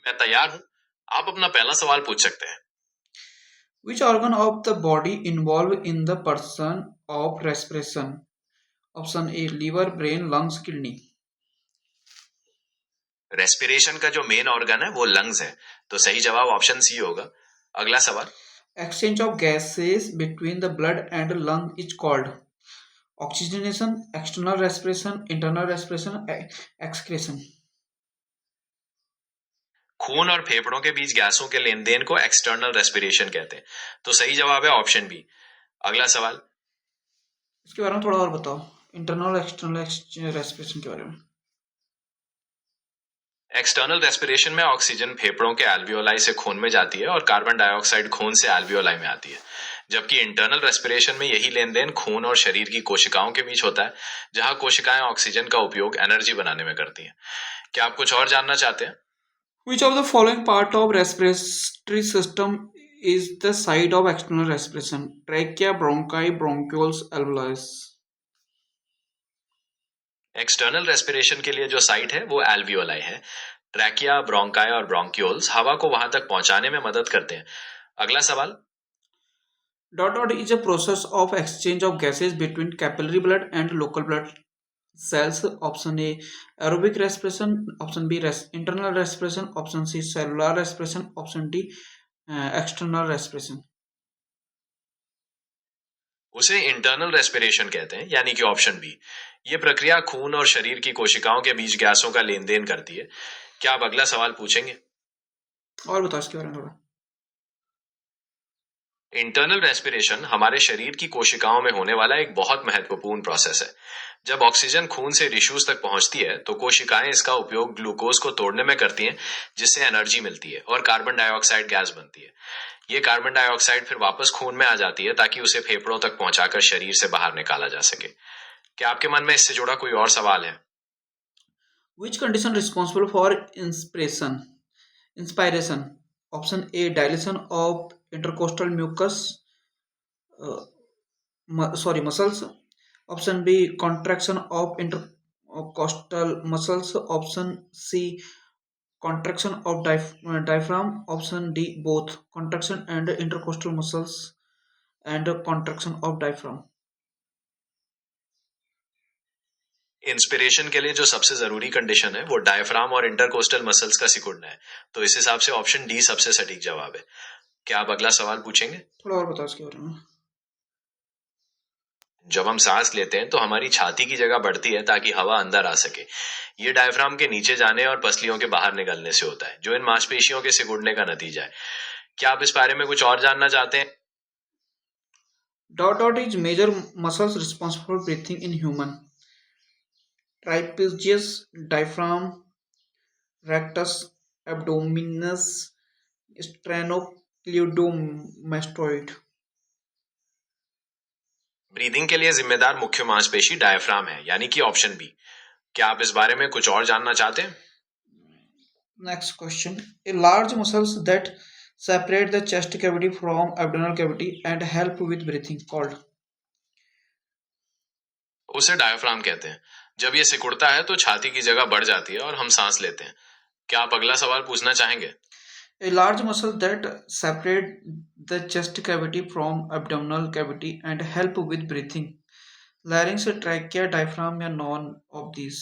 मैं तैयार हूँ। आप अपना पहला सवाल पूछ सकते हैं। Which organ of the body involved in the person of respiration? Option A liver, brain, lungs, kidney. Respiration का जो मेन ऑर्गन है वो लंग्स है, तो सही जवाब ऑप्शन सी होगा। अगला सवाल। Exchange of gases between the blood and lung is called oxygenation, external respiration, internal respiration, excretion. खून और फेफड़ों के बीच गैसों के लेन देन को एक्सटर्नल रेस्पिरेशन कहते हैं, तो सही जवाब है ऑप्शन बी। अगला सवाल। इसके बारे में थोड़ा और बताओ, इंटरनल एक्सटर्नल रेस्पिरेशन के बारे में। एक्सटर्नल रेस्पिरेशन में ऑक्सीजन फेफड़ों के एल्वियोलाई से खून में जाती है और कार्बन डाइऑक्साइड खून से एल्वियोलाई में आती है, जबकि इंटरनल रेस्पिरेशन में यही लेन देन खून और शरीर की कोशिकाओं के बीच होता है, जहां कोशिकाएं ऑक्सीजन का उपयोग एनर्जी बनाने में करती हैं। क्या आप कुछ और जानना चाहते हैं? Which of the following part of respiratory system is the site of external respiration? Trachea, bronchi, bronchioles, alveoli. External respiration के लिए जो साइट है वो एल्वियोलाई है। ट्रैकिया, ब्रोंकाई और ब्रोंक्यूल्स हवा को वहां तक पहुंचाने में मदद करते हैं। अगला सवाल। Dot dot is a process of exchange of gases between capillary blood and local blood cells. Option A aerobic respiration, option B internal respiration, option C cellular respiration, option D external respiration. उसे internal respiration कहते हैं, यानी कि option B. ये प्रक्रिया खून और शरीर की कोशिकाओं के बीच गैसों का लेन देन करती है। क्या आप अगला सवाल पूछेंगे? और बताओ इसके बारे में थोड़ा। इंटरनल रेस्पिरेशन हमारे शरीर की कोशिकाओं में होने वाला एक बहुत महत्वपूर्ण प्रोसेस है। जब ऑक्सीजन खून से टिश्यूज तक पहुंचती है तो कोशिकाएं इसका उपयोग ग्लूकोज को तोड़ने में करती हैं, जिससे एनर्जी मिलती है और कार्बन डाइऑक्साइड गैस बनती है। ये कार्बन डाइऑक्साइड फिर वापस खून में आ जाती है ताकि उसे फेफड़ों तक पहुंचाकर शरीर से बाहर निकाला जा सके। क्या आपके मन में इससे जुड़ा कोई और सवाल है? Which condition responsible for inspiration? Option A dilation of intercostal mucus, muscles. Option B contraction of intercostal muscles. Option C contraction of diaphragm. Option D both contraction and intercostal muscles and contraction of diaphragm. Inspiration के लिए जो सबसे जरूरी condition है वो diaphragm और intercostal muscles का सिकुड़ना है, तो इस हिसाब से ऑप्शन डी सबसे सटीक जवाब है। क्या आप अगला सवाल पूछेंगे? थोड़ा और बताओ इसके बारे में। जब हम सांस लेते हैं तो हमारी छाती की जगह बढ़ती है ताकि हवा अंदर आ सके। ये डायफ्राम के नीचे जाने और पसलियों के बाहर निकलने से होता है, जो इन मांसपेशियों के सिकुड़ने का नतीजा है। क्या आप इस बारे में कुछ और जानना चाहते हैं? Dot dot is major muscles responsible for breathing in human. Trapezius, diaphragm, rectus abdominis, sternocleidomastoid. Breathing के लिए जिम्मेदार मुख्य मांसपेशी डायफ्राम है, यानी कि ऑप्शन बी। क्या आप इस बारे में कुछ और जानना चाहते हैं? Next question. A large muscles that separate the chest cavity from abdominal cavity and help with breathing called. उसे डायफ्राम कहते हैं। जब ये सिकुड़ता है तो छाती की जगह बढ़ जाती है और हम सांस लेते हैं। क्या आप अगला सवाल पूछना चाहेंगे? A large muscle that separate the chest cavity from abdominal cavity and help with breathing. Larynx, trachea, diaphragm या none of these.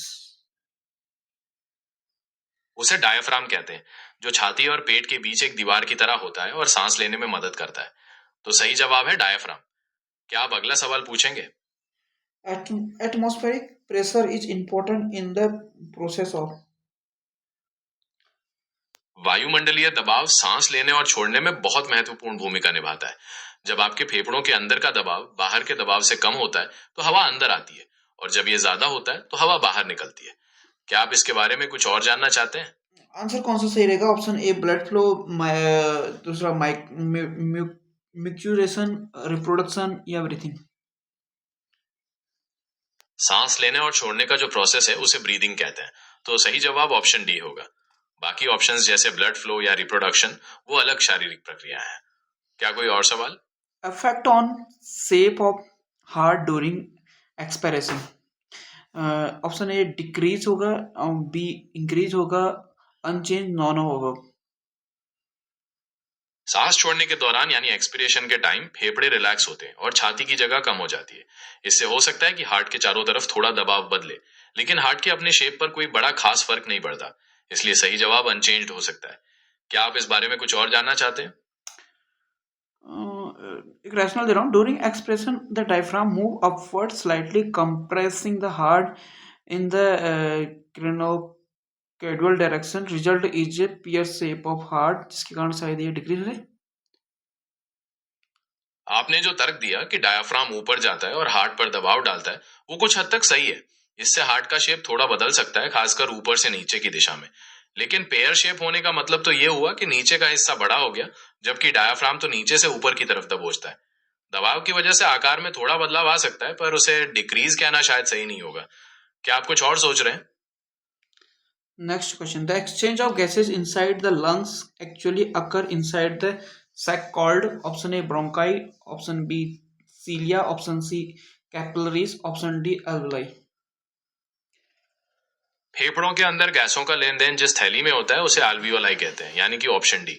उसे डायफ्राम कहते हैं, जो छाती और पेट के बीच एक दीवार की तरह होता है और सांस लेने में मदद करता है, तो सही जवाब है डायफ्राम। क्या आप अगला सवाल पूछेंगे? Atmospheric pressure is important in the process of. वायुमंडलीय दबाव सांस लेने और छोड़ने में बहुत महत्वपूर्ण भूमिका निभाता है। जब आपके फेफड़ों के अंदर का दबाव बाहर के दबाव से कम होता है तो हवा अंदर आती है, और जब ये ज्यादा होता है तो हवा बाहर निकलती है। क्या आप इसके बारे में कुछ और जानना चाहते हैं? आंसर कौन सा सही रहेगा? ऑप्शन ए ब्लड फ्लो, दूसरा म्यूक्यूरेशन, रिप्रोडक्शन या ब्रीथिंग। सांस लेने और छोड़ने का जो प्रोसेस है उसे ब्रीदिंग कहते हैं, तो सही जवाब ऑप्शन डी होगा। बाकी ऑप्शंस जैसे ब्लड फ्लो या रिप्रोडक्शन वो अलग शारीरिक प्रक्रिया है। क्या कोई और सवाल? Effect on shape of heart during expiration. Option A decrease होगा, बी इंक्रीज होगा, अनचेंज नॉन होगा। सांस छोड़ने के दौरान यानी एक्सपिरेशन के टाइम फेफड़े रिलैक्स होते हैं और छाती की जगह कम हो जाती है। इससे हो सकता है कि हार्ट के चारों तरफ थोड़ा दबाव बदले, लेकिन हार्ट के अपने शेप पर कोई बड़ा खास फर्क नहीं पड़ता। इसलिए सही जवाब अनचेंज्ड हो सकता है। क्या आप इस बारे में कुछ और जानना चाहते हैं? एक rational दे रहा हूँ. During expiration, the diaphragm move upward slightly, compressing the heart in the crinocaudal direction. Result is a pear shape of heart, जिसके कारण शायद ये डिक्रीज है. आपने जो तर्क दिया कि डायाफ्राम ऊपर जाता है और हार्ट पर दबाव डालता है, वो कुछ हद तक सही है। इससे हार्ट का शेप थोड़ा बदल सकता है, खासकर ऊपर से नीचे की दिशा में। लेकिन पेयर शेप होने का मतलब तो ये हुआ कि नीचे का हिस्सा बड़ा हो गया, जबकि डायाफ्राम तो नीचे से ऊपर की तरफ दबोचता है। दबाव की वजह से आकार में थोड़ा बदलाव आ सकता है, पर उसे डिक्रीज कहना शायद सही नहीं होगा। क्या आप कुछ और सोच रहे हैं? Next question. The exchange of gases inside the lungs actually occur inside the sac called option A bronchi, option B cilia, option C capillaries, option D alveoli. फेफड़ों के अंदर गैसों का लेन देन जिस थैली में होता है उसे alveoli कहते हैं, यानी कि ऑप्शन डी।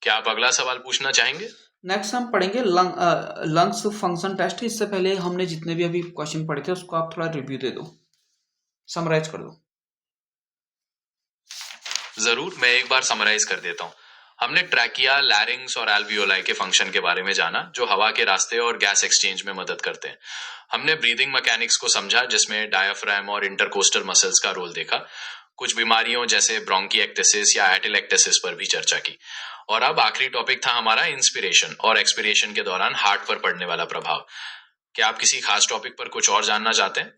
क्या आप अगला सवाल पूछना चाहेंगे? नेक्स्ट हम पढ़ेंगे लंग्स फंक्शन टेस्ट. इससे पहले हमने जितने भी अभी क्वेश्चन पढ़े थे उसको आप थोड़ा रिव्यू दे दो, समराइज कर दो. जरूर, मैं एक बार समराइज कर देता हूँ। हमने ट्रैकिया, लैरिंग्स और एल्वियोलाई के फंक्शन के बारे में जाना, जो हवा के रास्ते और गैस एक्सचेंज में मदद करते हैं। हमने ब्रीदिंग मैकेनिक्स को समझा, जिसमें डायाफ्राम और इंटरकोस्टल मसल्स का रोल देखा। कुछ बीमारियों जैसे ब्रोंकिएक्टेसिस या एटिलेक्टेसिस पर भी चर्चा की। और अब आखिरी टॉपिक था हमारा इंस्पिरेशन और एक्सपिरेशन के दौरान हार्ट पर पड़ने वाला प्रभाव। क्या आप किसी खास टॉपिक पर कुछ और जानना चाहते हैं?